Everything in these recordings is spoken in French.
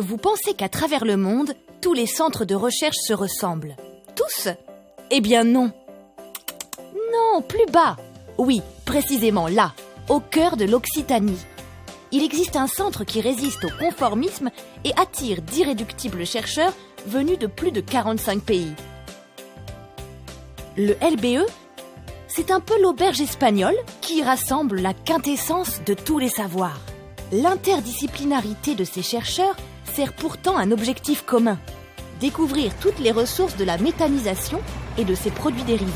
Vous pensez qu'à travers le monde, tous les centres de recherche se ressemblent? Tous? Eh bien non. Non, plus bas. Oui, précisément là, au cœur de l'Occitanie. Il existe un centre qui résiste au conformisme et attire d'irréductibles chercheurs venus de plus de 45 pays. Le LBE, c'est un peu l'auberge espagnole qui rassemble la quintessence de tous les savoirs. L'interdisciplinarité de ces chercheurs sert pourtant un objectif commun: découvrir toutes les ressources de la méthanisation et de ses produits dérivés.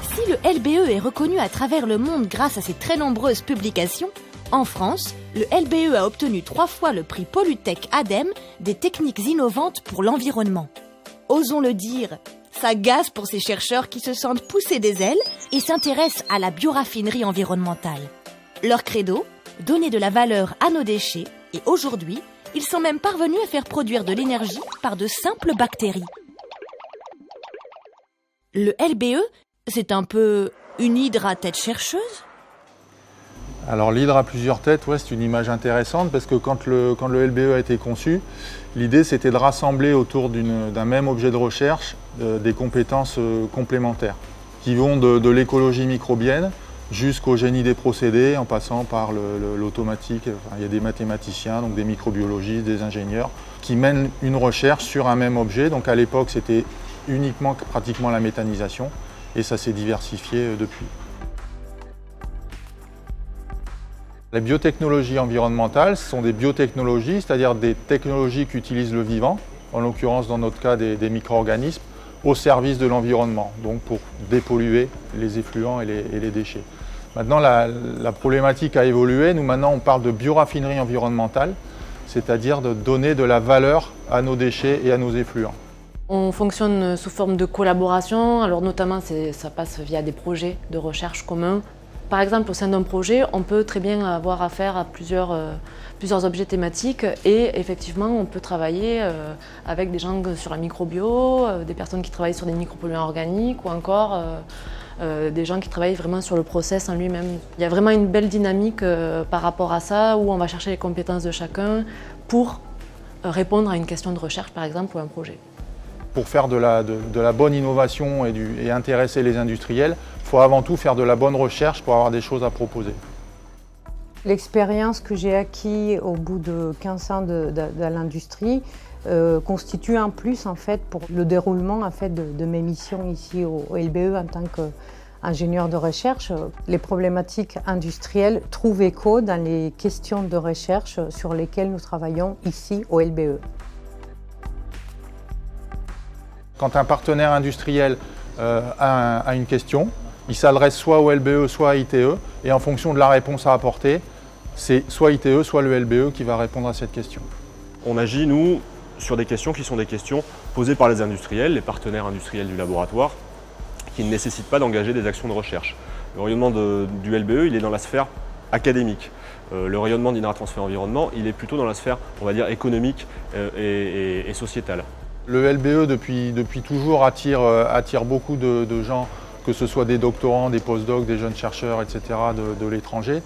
Si le LBE est reconnu à travers le monde grâce à ses très nombreuses publications, en France, le LBE a obtenu 3 fois le prix Polytech ADEME des techniques innovantes pour l'environnement. Osons le dire, ça gaze pour ces chercheurs qui se sentent pousser des ailes et s'intéressent à la bioraffinerie environnementale. Leur credo, donner de la valeur à nos déchets, et aujourd'hui, ils sont même parvenus à faire produire de l'énergie par de simples bactéries. Le LBE, c'est un peu une hydre à tête chercheuse? Alors l'hydre à plusieurs têtes, ouais, c'est une image intéressante parce que quand le LBE a été conçu, l'idée c'était de rassembler autour d'un même objet de recherche des compétences complémentaires qui vont de l'écologie microbienne jusqu'au génie des procédés en passant par l'automatique. Enfin, il y a des mathématiciens, donc des microbiologistes, des ingénieurs qui mènent une recherche sur un même objet. Donc à l'époque c'était uniquement pratiquement la méthanisation et ça s'est diversifié depuis. Les biotechnologies environnementales, ce sont des biotechnologies, c'est-à-dire des technologies qui utilisent le vivant, en l'occurrence dans notre cas des micro-organismes, au service de l'environnement, donc pour dépolluer les effluents et les déchets. Maintenant, la problématique a évolué. Nous, maintenant, on parle de bioraffinerie environnementale, c'est-à-dire de donner de la valeur à nos déchets et à nos effluents. On fonctionne sous forme de collaboration, alors notamment ça passe via des projets de recherche communs. Par exemple, au sein d'un projet, on peut très bien avoir affaire à plusieurs objets thématiques et effectivement, on peut travailler avec des gens sur la microbio, des personnes qui travaillent sur des micropolluants organiques ou encore des gens qui travaillent vraiment sur le process en lui-même. Il y a vraiment une belle dynamique par rapport à ça où on va chercher les compétences de chacun pour répondre à une question de recherche, par exemple, ou un projet. Pour faire de la bonne innovation et intéresser les industriels, il faut avant tout faire de la bonne recherche pour avoir des choses à proposer. L'expérience que j'ai acquise au bout de 15 ans de l'industrie constitue un plus en fait, pour le déroulement en fait, de mes missions ici au LBE en tant qu'ingénieur de recherche. Les problématiques industrielles trouvent écho dans les questions de recherche sur lesquelles nous travaillons ici au LBE. Quand un partenaire industriel a une question, il s'adresse soit au LBE, soit à ITE, et en fonction de la réponse à apporter, c'est soit ITE, soit le LBE qui va répondre à cette question. On agit, nous, sur des questions qui sont des questions posées par les industriels, les partenaires industriels du laboratoire, qui ne nécessitent pas d'engager des actions de recherche. Le rayonnement du LBE, il est dans la sphère académique. Le rayonnement d'Inratransfert Environnement, il est plutôt dans la sphère, on va dire, économique et sociétale. Le LBE, depuis toujours, attire beaucoup de gens, que ce soit des doctorants, des postdocs, des jeunes chercheurs, etc., de l'étranger.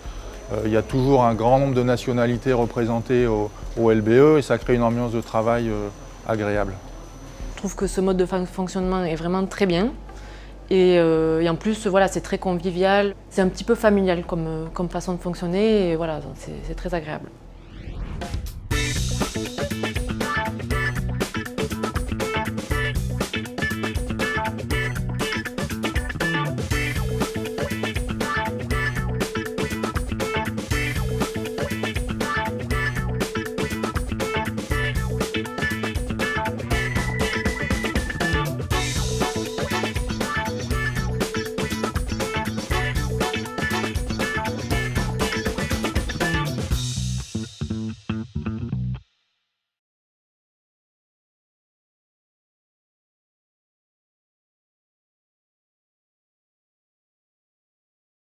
Il y a toujours un grand nombre de nationalités représentées au LBE et ça crée une ambiance de travail agréable. Je trouve que ce mode de fonctionnement est vraiment très bien. Et en plus, voilà, c'est très convivial. C'est un petit peu familial comme façon de fonctionner et voilà, c'est très agréable.